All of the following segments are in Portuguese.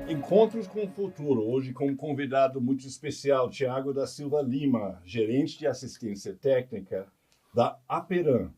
Encontros com o Futuro, hoje com um convidado muito especial, Tiago da Silva Lima, gerente de assistência técnica da Aperam.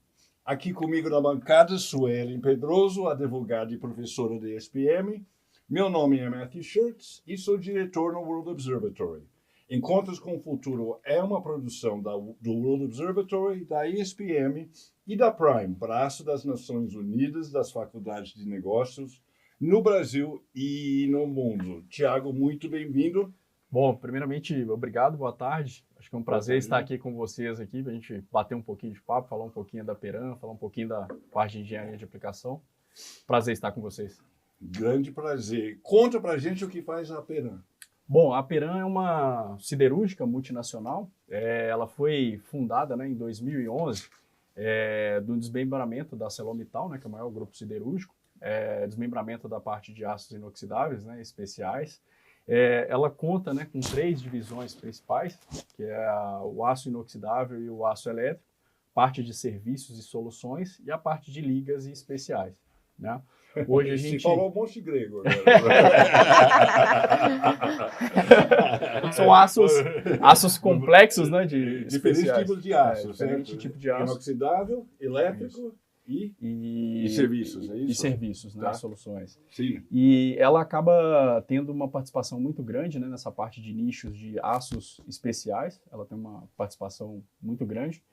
Aqui comigo na bancada, Suelen Pedroso, advogada e professora da ESPM. Meu nome é Matthew Shirts e sou diretor no World Observatory. Encontros com o Futuro é uma produção do World Observatory, da ESPM e da Prime, braço das Nações Unidas das Faculdades de Negócios, no Brasil e no mundo. Tiago, muito bem-vindo. Bom, primeiramente, obrigado, boa tarde. Acho que é um prazer estar aqui com vocês aqui, para a gente bater um pouquinho de papo, falar um pouquinho da Aperam, falar um pouquinho da parte de engenharia de aplicação. Prazer estar com vocês. Grande prazer. Conta pra gente o que faz a Aperam. Bom, a Aperam é uma siderúrgica multinacional. Ela foi fundada, em 2011 do desmembramento da ArcelorMittal, que é o maior grupo siderúrgico. Desmembramento da parte de aços inoxidáveis, especiais. Ela conta com 3 divisões principais, que é o aço inoxidável e o aço elétrico, parte de serviços e soluções e a parte de ligas e especiais. Hoje a gente... Você falou um monte de grego. São aços complexos, de diferentes especiais. tipos de aço, Diferente tipo de aço. Inoxidável, elétrico e serviços, é isso? E serviços, Tá. Soluções. Sim. E ela acaba tendo uma participação muito grande nessa parte de nichos de aços especiais. Ela tem uma participação muito grande.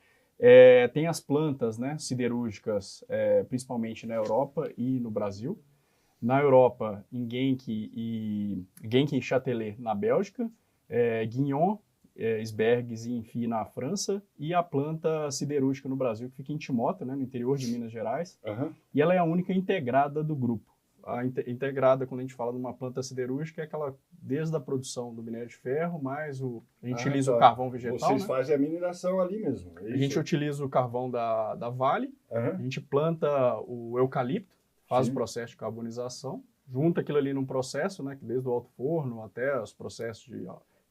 Tem as plantas siderúrgicas, principalmente na Europa e no Brasil. Na Europa, em Genk e Châtelet, na Bélgica. Guignon, Esbergues e Enfim na França, e a planta siderúrgica no Brasil, que fica em Timóteo, no interior de Minas Gerais, e ela é a única integrada do grupo. A integrada, quando a gente fala de uma planta siderúrgica, é aquela desde a produção do minério de ferro, mais a gente utiliza o carvão vegetal. Vocês fazem a mineração ali mesmo, é isso? A gente utiliza o carvão da Vale, a gente planta o eucalipto, faz o processo de carbonização, junta aquilo ali num processo, que desde o alto forno até os processos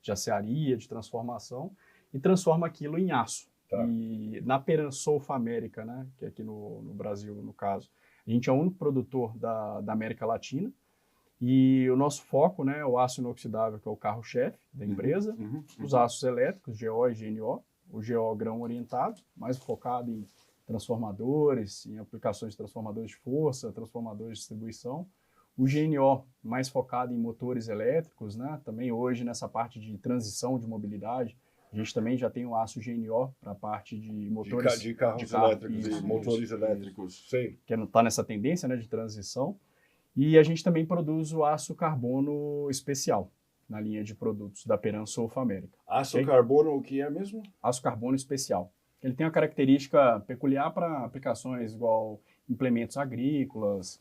de acearia, de transformação, e transforma aquilo em aço. Tá. E na Aperam Sulfa América, que é aqui no Brasil, no caso, a gente é o único produtor da América Latina, e o nosso foco é o aço inoxidável, que é o carro-chefe da empresa, os aços elétricos, GO e GNO, o GO grão orientado, mais focado em transformadores, em aplicações de transformadores de força, transformadores de distribuição, o GNO, mais focado em motores elétricos, também hoje nessa parte de transição de mobilidade, a gente também já tem o aço GNO para a parte de motores... De carros elétricos e motores elétricos, sei. Que está nessa tendência de transição. E a gente também produz o aço carbono especial, na linha de produtos da Aperam Sulfa América. Aço carbono, o que é mesmo? Aço carbono especial. Ele tem uma característica peculiar para aplicações igual implementos agrícolas,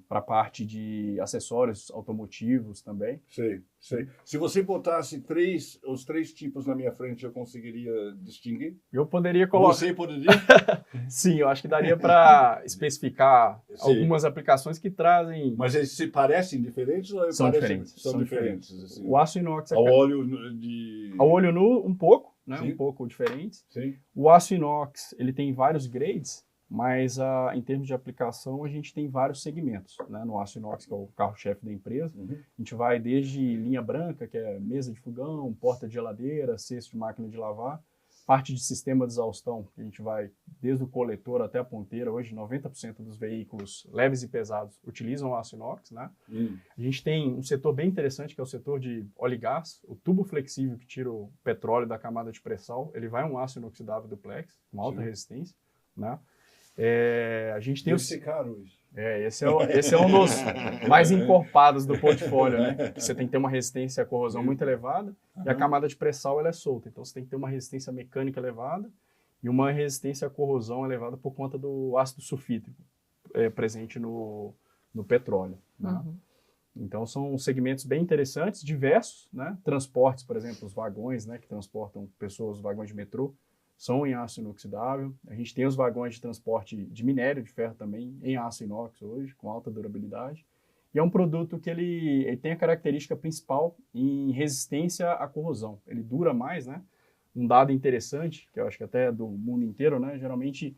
para a parte de acessórios automotivos também. Sei. Se você botasse os 3 tipos na minha frente, eu conseguiria distinguir? Eu poderia colocar... Você poderia? Sim, eu acho que daria para especificar algumas aplicações que trazem... Mas eles se parecem diferentes? Ou São diferentes. São diferentes. Assim. O aço inox... Ao óleo de... Ao olho nu, um pouco, um pouco diferentes. Sim. O aço inox, ele tem vários grades, mas em termos de aplicação a gente tem vários segmentos. No aço inox, que é o carro-chefe da empresa, a gente vai desde linha branca, que é mesa de fogão, porta de geladeira, cesto de máquina de lavar, parte de sistema de exaustão, que a gente vai desde o coletor até a ponteira. Hoje 90% dos veículos leves e pesados utilizam o aço inox. A gente tem um setor bem interessante, que é o setor de óleo e gás, o tubo flexível que tira o petróleo da camada de pré-sal, ele vai um aço inoxidável duplex, com alta resistência. A gente tem Deve ser caro isso. Esse é um dos mais encorpados do portfólio, que você tem que ter uma resistência à corrosão muito elevada e a camada de pré-sal ela é solta. Então você tem que ter uma resistência mecânica elevada e uma resistência à corrosão elevada por conta do ácido sulfídrico presente no petróleo. Então são segmentos bem interessantes, diversos, transportes, por exemplo, os vagões que transportam pessoas, os vagões de metrô, são em aço inoxidável. A gente tem os vagões de transporte de minério de ferro também em aço inox hoje, com alta durabilidade. E é um produto que ele tem a característica principal em resistência à corrosão. Ele dura mais, Um dado interessante, que eu acho que até é do mundo inteiro, Geralmente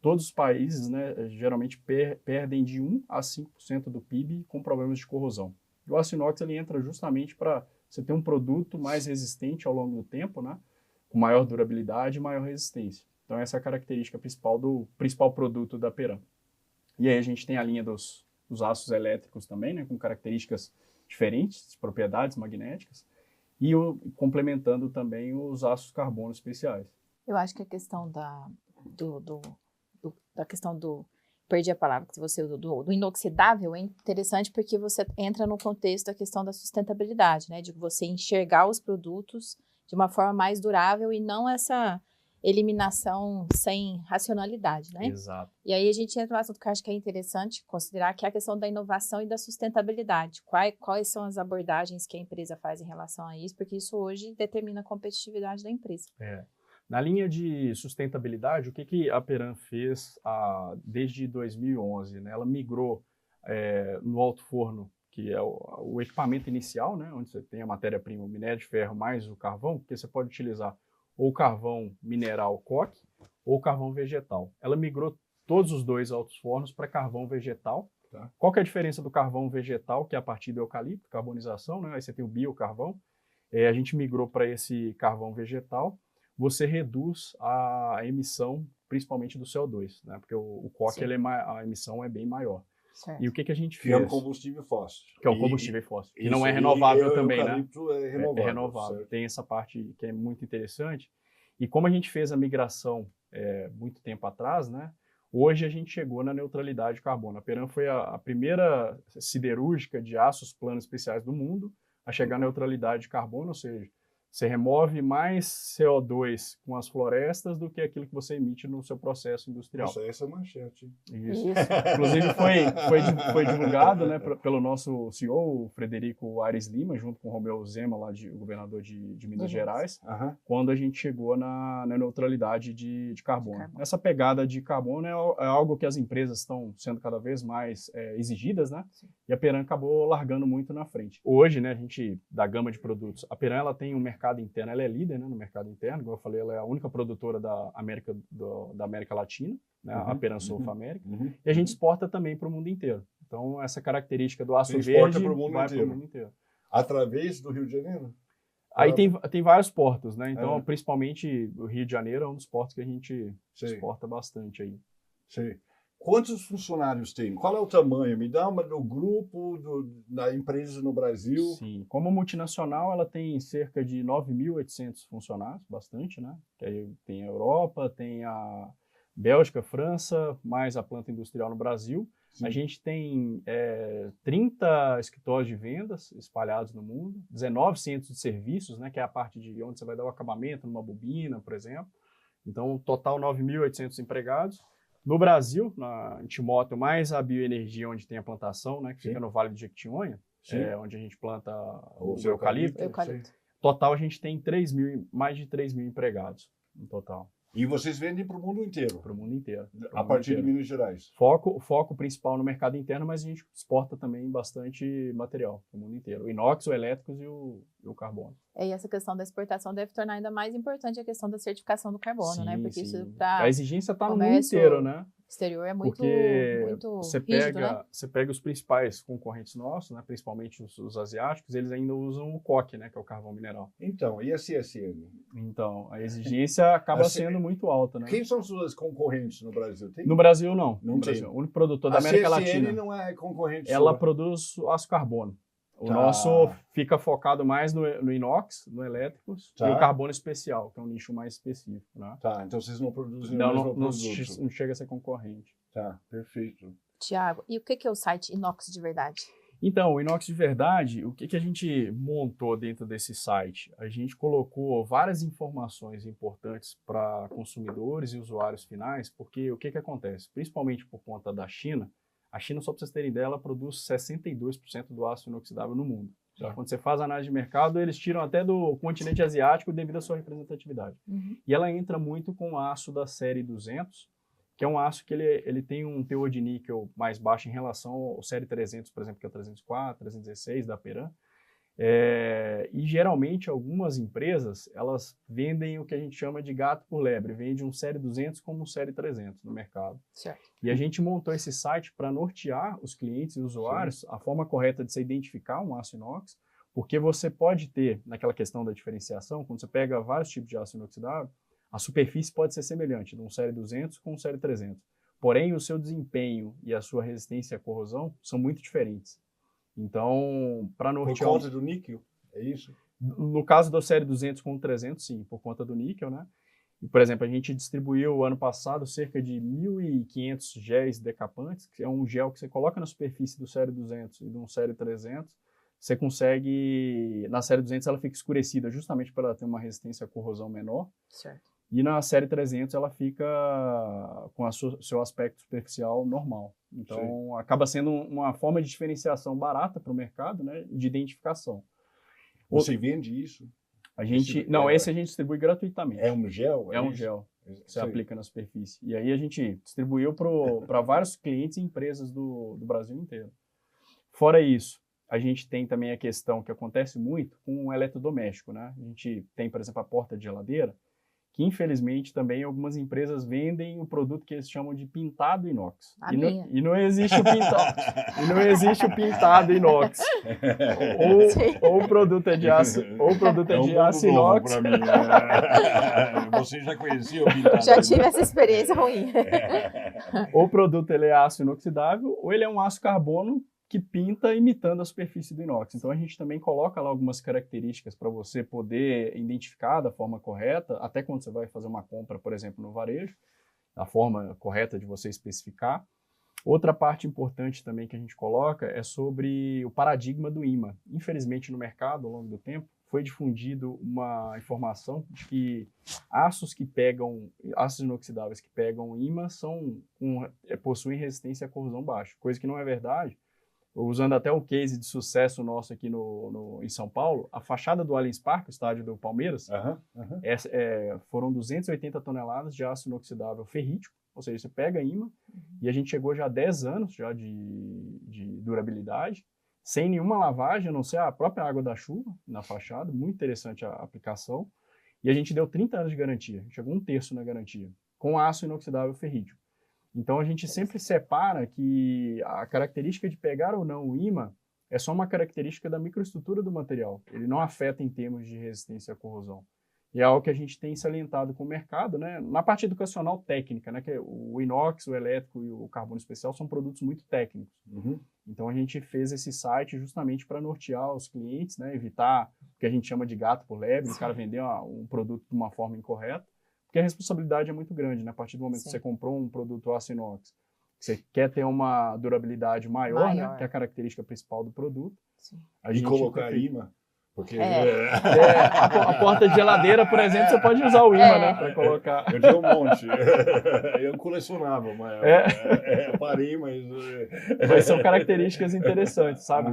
todos os países, né, geralmente perdem de 1 a 5% do PIB com problemas de corrosão. E o aço inox ele entra justamente para você ter um produto mais resistente ao longo do tempo, né, com maior durabilidade e maior resistência. Então essa é a característica principal do principal produto da Aperam. E aí a gente tem a linha dos aços elétricos também, né, com características diferentes, propriedades magnéticas, e complementando também os aços carbono especiais. Eu acho que a questão perdi a palavra que você usou, do inoxidável é interessante porque você entra no contexto da questão da sustentabilidade, né? De você enxergar os produtos de uma forma mais durável e não essa eliminação sem racionalidade, né? Exato. E aí a gente entra no assunto que eu acho que é interessante considerar, que é a questão da inovação e da sustentabilidade. Quais são as abordagens que a empresa faz em relação a isso, porque isso hoje determina a competitividade da empresa. Na linha de sustentabilidade, o que a Aperam fez desde 2011? Né? Ela migrou no alto forno, que é o equipamento inicial, né? Onde você tem a matéria-prima, o minério de ferro mais o carvão, porque você pode utilizar ou carvão mineral coque ou carvão vegetal. Ela migrou todos os dois altos fornos para carvão vegetal. Tá? Qual que é a diferença do carvão vegetal, que é a partir do eucalipto, carbonização, né? Aí você tem o biocarvão. A gente migrou para esse carvão vegetal. Você reduz a emissão, principalmente do CO2, né? Porque o coque, a emissão é bem maior. Certo. E o que a gente fez? Que é um combustível fóssil. Que é um combustível fóssil. Que não é renovável também, né? É renovável. É renovável. Tem essa parte que é muito interessante. E como a gente fez a migração muito tempo atrás, né? Hoje a gente chegou na neutralidade de carbono. A Aperam foi a primeira siderúrgica de aços planos especiais do mundo a chegar à neutralidade de carbono, ou seja, você remove mais CO2 com as florestas do que aquilo que você emite no seu processo industrial. Nossa, essa é manchete. Isso. Inclusive foi divulgado, né, pelo nosso CEO, o Frederico Aires Lima, junto com o Romeu Zema, lá o governador de Minas Gerais, quando a gente chegou na neutralidade de carbono. Essa pegada de carbono é algo que as empresas estão sendo cada vez mais exigidas, né? Sim. E a Aperam acabou largando muito na frente. Hoje, né, a gente, da gama de produtos, a Aperam ela tem um mercado interno, ela é líder, né, no mercado interno, como eu falei, ela é a única produtora da América Latina, né, a Aperam Sul América, e a gente exporta também para o mundo inteiro. Então, essa característica do aço verde vai para o mundo inteiro. Através do Rio de Janeiro? Aí tem vários portos, né? Então, principalmente o Rio de Janeiro é um dos portos que a gente exporta bastante aí. Sim. Quantos funcionários tem? Qual é o tamanho? Me dá uma do grupo, da empresa no Brasil. Sim, como multinacional, ela tem cerca de 9.800 funcionários, bastante, né? Que aí tem a Europa, tem a Bélgica, França, mais a planta industrial no Brasil. Sim. A gente tem 30 escritórios de vendas espalhados no mundo, 19 centros de serviços, né? Que é a parte de onde você vai dar o acabamento numa bobina, por exemplo. Então, total 9.800 empregados. No Brasil, em Timóteo, mais a bioenergia, onde tem a plantação, né, que fica no Vale do Jequitinhonha, onde a gente planta o eucalipto. Total, a gente tem mais de 3.000 empregados no total. E vocês vendem para o mundo inteiro? Para o mundo inteiro. A partir de Minas Gerais? Foco principal no mercado interno, mas a gente exporta também bastante material para o mundo inteiro. O inox, o elétricos e o carbono. E essa questão da exportação deve tornar ainda mais importante a questão da certificação do carbono, sim, né? Porque sim. Isso a exigência está no mundo inteiro, né? Exterior é muito você rígido, né? Você pega os principais concorrentes nossos, né, principalmente os asiáticos, eles ainda usam o coque, né, que é o carvão mineral. Então, e a CSN? Então, a exigência acaba sendo muito alta, né? Quem são suas concorrentes no Brasil? No Brasil, não. Não tem. Brasil. O único produtor da América Latina. A CSN não é concorrente Ela sua. produz aço carbono. O nosso fica focado mais no inox, no elétricos, e o carbono especial, que é um nicho mais específico, né? Tá, então vocês não produzem não chega a ser concorrente. Tá, perfeito. Tiago, e o que é o site Inox de Verdade? Então, o Inox de Verdade, o que a gente montou dentro desse site? A gente colocou várias informações importantes para consumidores e usuários finais, porque o que acontece? Principalmente por conta da China, a China, só para vocês terem ideia, ela produz 62% do aço inoxidável no mundo. Quando você faz análise de mercado, eles tiram até do continente asiático devido à sua representatividade. E ela entra muito com o aço da série 200, que é um aço que ele tem um teor de níquel mais baixo em relação ao série 300, por exemplo, que é o 304, 316 da Aperam. E geralmente algumas empresas, elas vendem o que a gente chama de gato por lebre, vende um Série 200 como um Série 300 no mercado. Certo. E a gente montou esse site para nortear os clientes e usuários a forma correta de se identificar um aço inox, porque você pode ter, naquela questão da diferenciação, quando você pega vários tipos de aço inoxidável, a superfície pode ser semelhante de um Série 200 com um Série 300. Porém, o seu desempenho e a sua resistência à corrosão são muito diferentes. Então, para nortear... Por conta do níquel, é isso? No caso do Série 200 com 300, sim, por conta do níquel, né? E, por exemplo, a gente distribuiu ano passado cerca de 1.500 géis decapantes, que é um gel que você coloca na superfície do Série 200 e do Série 300, você consegue... Na Série 200 ela fica escurecida justamente para ela ter uma resistência à corrosão menor. Certo. E na Série 300 ela fica com o seu aspecto superficial normal. Então, acaba sendo uma forma de diferenciação barata para o mercado, né, de identificação. Você vende isso? Esse a gente distribui gratuitamente. É um gel? É um gel que você aplica na superfície. E aí a gente distribuiu para vários clientes e empresas do Brasil inteiro. Fora isso, a gente tem também a questão que acontece muito com o eletrodoméstico, né? A gente tem, por exemplo, a porta de geladeira, que infelizmente também algumas empresas vendem o produto que eles chamam de pintado inox. E não existe o pintado, pintado inox. Ou o produto é de aço, inox. Pra mim, né? Você já conhecia o pintado? Já tive essa experiência ruim. Ou o produto ele é aço inoxidável, ou ele é um aço carbono que pinta imitando a superfície do inox. Então a gente também coloca lá algumas características para você poder identificar da forma correta, até quando você vai fazer uma compra, por exemplo, no varejo, a forma correta de você especificar. Outra parte importante também que a gente coloca é sobre o paradigma do imã. Infelizmente no mercado, ao longo do tempo, foi difundido uma informação de que aços inoxidáveis que pegam imã possuem resistência à corrosão baixa, coisa que não é verdade. Usando até um case de sucesso nosso aqui em São Paulo, a fachada do Allianz Parque, o estádio do Palmeiras, foram 280 toneladas de aço inoxidável ferrítico, ou seja, você pega imã, e a gente chegou já a 10 anos já de durabilidade, sem nenhuma lavagem, a não ser a própria água da chuva na fachada, muito interessante a aplicação, e a gente deu 30 anos de garantia, chegou 1/3 na garantia, com aço inoxidável ferrítico. Então, a gente sempre separa que a característica de pegar ou não o imã é só uma característica da microestrutura do material. Ele não afeta em termos de resistência à corrosão. E é algo que a gente tem salientado com o mercado, né? Na parte educacional técnica, né? Que o inox, o elétrico e o carbono especial são produtos muito técnicos. Então, a gente fez esse site justamente para nortear os clientes, né? Evitar o que a gente chama de gato por lebre, o cara vender um produto de uma forma incorreta. Porque a responsabilidade é muito grande, né? A partir do momento que você comprou um produto aço inox, você quer ter uma durabilidade maior, né? Que é a característica principal do produto. E colocar imã. Porque a porta de geladeira, por exemplo, você pode usar o imã, né? Para colocar. Eu tinha um monte. Eu colecionava, mas parei, mas... Mas são características interessantes, sabe?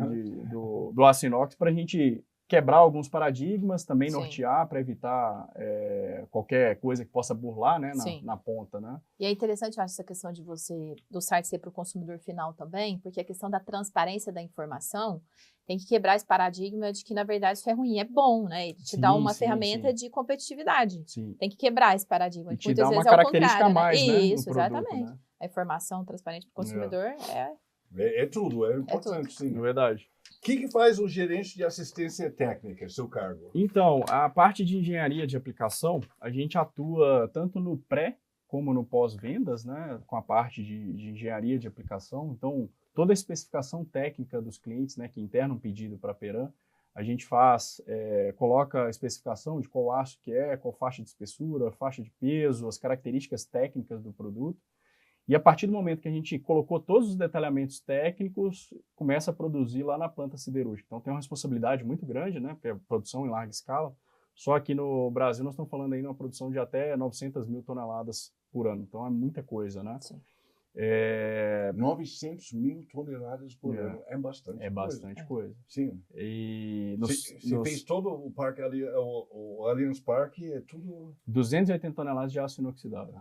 Do aço inox para a gente quebrar alguns paradigmas, também nortear para evitar qualquer coisa que possa burlar, né, na ponta, né? E é interessante, eu acho, essa questão do site ser para o consumidor final também, porque a questão da transparência da informação tem que quebrar esse paradigma de que, na verdade, isso é ruim, é bom, né? Ele te dá uma ferramenta de competitividade. Tem que quebrar esse paradigma. E te dá uma característica a mais, né? Isso, produto, exatamente. Né? A informação transparente para o consumidor é tudo, é importante, sim. É verdade. O que faz o gerente de assistência técnica, seu cargo? Então, a parte de engenharia de aplicação, a gente atua tanto no pré como no pós-vendas, né, com a parte de engenharia de aplicação. Então, toda a especificação técnica dos clientes, né, que internam um pedido para a Peram, a gente coloca a especificação de qual aço que qual faixa de espessura, faixa de peso, as características técnicas do produto. E a partir do momento que a gente colocou todos os detalhamentos técnicos, começa a produzir lá na planta siderúrgica. Então tem uma responsabilidade muito grande, né? Porque é produção em larga escala. Só aqui no Brasil nós estamos falando aí de uma produção de até 900 mil toneladas por ano. Então é muita coisa, né? Sim. 900 mil toneladas por ano. É bastante coisa. É bastante coisa. Sim. E você fez todo o parque ali, o Allianz Parque, é tudo... 280 toneladas de aço inoxidável.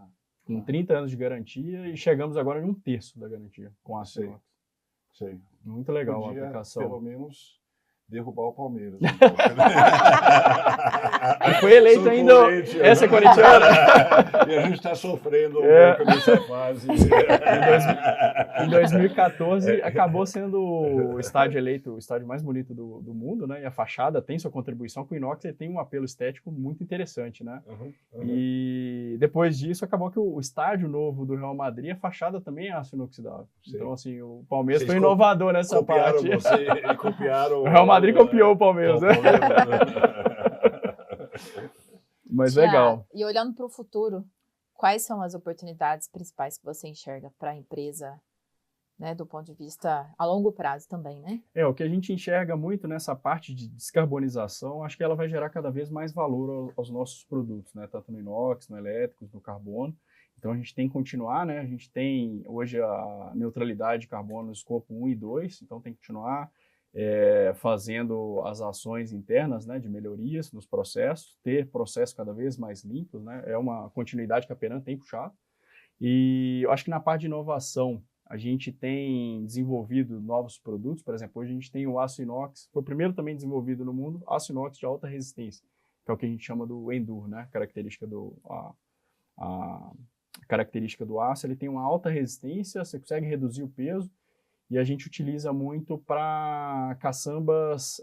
Com 30 anos de garantia e chegamos agora em 1/3 da garantia com aço inox. Sei. Muito legal a aplicação. Pelo menos derrubar o Palmeiras. Foi eleito Sou ainda. corintiano. Essa é corintiana. E a gente está sofrendo um pouco nessa fase. Em 2014, acabou sendo o estádio eleito o estádio mais bonito do mundo, né? E a fachada tem sua contribuição com o inox, ele tem um apelo estético muito interessante, né? E depois disso, acabou que o estádio novo do Real Madrid, a fachada também é aço inoxidável. Sim. Então, assim, o Palmeiras Vocês foi inovador nessa copiaram parte. você e copiaram O Real Madrid copiou o Palmeiras, né? Mas Tiago, legal. E olhando para o futuro, quais são as oportunidades principais que você enxerga para a empresa, né, do ponto de vista a longo prazo também, né? O que a gente enxerga muito nessa parte de descarbonização, acho que ela vai gerar cada vez mais valor aos nossos produtos, né? Tanto no inox, no elétrico, no carbono. Então a gente tem que continuar, né? A gente tem hoje a neutralidade de carbono no escopo 1 e 2, então tem que continuar fazendo as ações internas, né, de melhorias nos processos, ter processos cada vez mais limpos, né? É uma continuidade que a Peran tem puxado. E eu acho que na parte de inovação, a gente tem desenvolvido novos produtos. Por exemplo, hoje a gente tem o aço inox, foi o primeiro também desenvolvido no mundo, aço inox de alta resistência, que é o que a gente chama do Endure, né? A característica do aço, ele tem uma alta resistência, você consegue reduzir o peso, e a gente utiliza muito para caçambas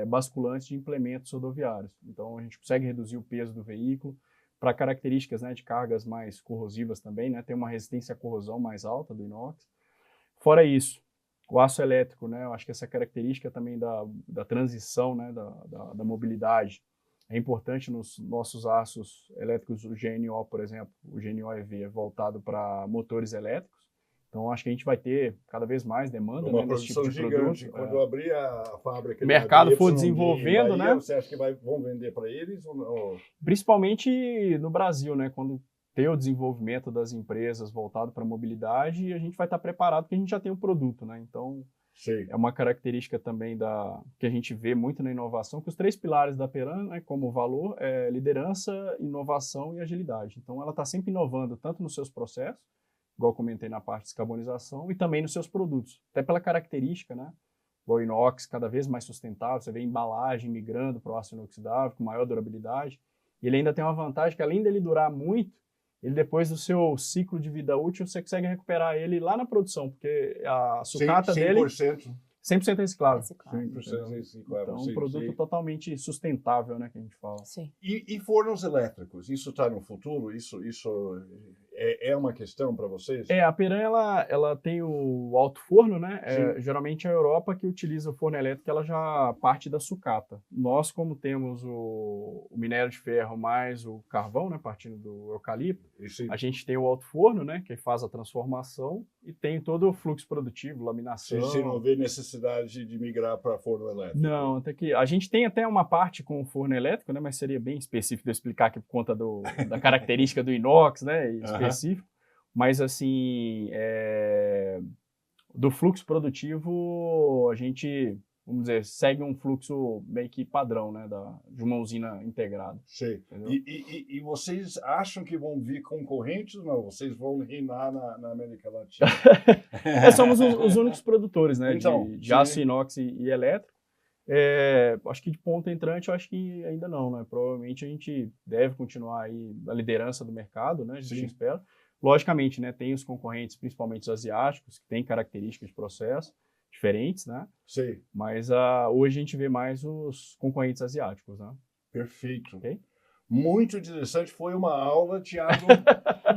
basculantes de implementos rodoviários. Então, a gente consegue reduzir o peso do veículo, para características, né, de cargas mais corrosivas também, né, tem uma resistência à corrosão mais alta do inox. Fora isso, o aço elétrico, né, eu acho que essa característica também da transição, né, da mobilidade é importante nos nossos aços elétricos, o GNO, por exemplo, o GNO-EV é voltado para motores elétricos. Então, acho que a gente vai ter cada vez mais demanda, uma né, nesse tipo produção de gigante. produto. Quando eu abrir a fábrica, o mercado da for YD desenvolvendo, em Bahia, né? você acha que vão vender para eles ou não? Principalmente no Brasil, né? Quando tem o desenvolvimento das empresas voltado para a mobilidade, a gente vai estar preparado porque a gente já tem o produto, né? Então, Sim. é uma característica também que a gente vê muito na inovação, que os 3 pilares da Peran, né, como valor, é liderança, inovação e agilidade. Então, ela está sempre inovando, tanto nos seus processos, igual eu comentei na parte de descarbonização, e também nos seus produtos. Até pela característica, né? O inox cada vez mais sustentável, você vê a embalagem migrando para o aço inoxidável, com maior durabilidade. E ele ainda tem uma vantagem que, além dele durar muito, ele depois do seu ciclo de vida útil, você consegue recuperar ele lá na produção, porque a sucata 100%. dele... 100% reciclável. 100% reciclável. Então, sim, um produto sim. totalmente sustentável, né, que a gente fala. Sim. E fornos elétricos? Isso está no futuro? Isso é uma questão para vocês? A Peran, ela tem o alto forno, né? Geralmente a Europa que utiliza o forno elétrico, ela já parte da sucata. Nós, como temos o minério de ferro mais o carvão, né, partindo do eucalipto, a gente tem o alto forno, né, que faz a transformação e tem todo o fluxo produtivo, laminação. Você não vê necessidade de migrar para forno elétrico? Não, até que a gente tem até uma parte com o forno elétrico, né, mas seria bem específico de eu explicar aqui por conta da característica do inox, né, específico. Mas, assim, do fluxo produtivo, a gente, vamos dizer, segue um fluxo meio que padrão, né, de uma usina integrada. Sim. E vocês acham que vão vir concorrentes? Não, vocês vão reinar na América Latina. Somos os únicos produtores, né, então, de aço inox e elétrico. Acho que de ponta entrante, eu acho que ainda não, né? Provavelmente a gente deve continuar aí a liderança do mercado, né? A gente espera. Logicamente, né? Tem os concorrentes, principalmente os asiáticos, que têm características de processo diferentes, né? Sim. Mas hoje a gente vê mais os concorrentes asiáticos, né? Perfeito. Okay? Muito interessante, foi uma aula, Tiago.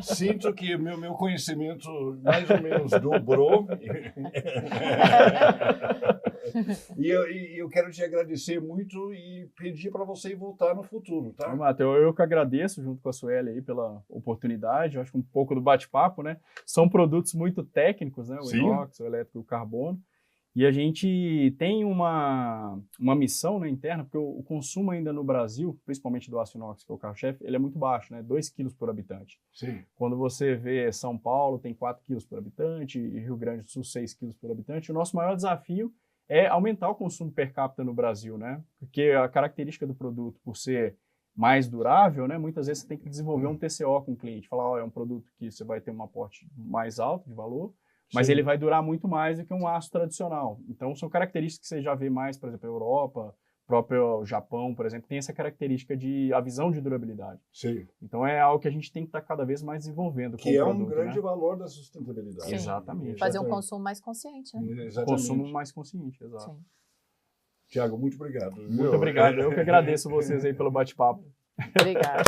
Sinto que meu conhecimento mais ou menos dobrou. E eu quero te agradecer muito e pedir para você voltar no futuro, tá? Matheus, eu que agradeço, junto com a Sueli, aí, pela oportunidade. Eu acho que um pouco do bate-papo, né? São produtos muito técnicos, né? O inox, o elétrico e o carbono. E a gente tem uma missão, né, interna, porque o consumo ainda no Brasil, principalmente do aço inox, que é o carro-chefe, ele é muito baixo, né? 2 quilos por habitante. Sim. Quando você vê São Paulo, tem 4 quilos por habitante, e Rio Grande do Sul, 6 quilos por habitante. O nosso maior desafio é aumentar o consumo per capita no Brasil, né? Porque a característica do produto, por ser mais durável, né, muitas vezes você tem que desenvolver um TCO com o cliente. Falar, é um produto que você vai ter um aporte mais alto de valor, mas Sim. ele vai durar muito mais do que um aço tradicional. Então, são características que você já vê mais, por exemplo, a Europa, próprio Japão, por exemplo, tem essa característica de a visão de durabilidade. Sim. Então, é algo que a gente tem que estar cada vez mais desenvolvendo Que é como um produto, grande né? valor da sustentabilidade. Sim. Exatamente. Fazer um Exatamente. consumo mais consciente, né? Exatamente. Consumo mais consciente, exato. Sim. Tiago, muito obrigado. Muito obrigado. Eu que agradeço vocês aí pelo bate-papo. Obrigada.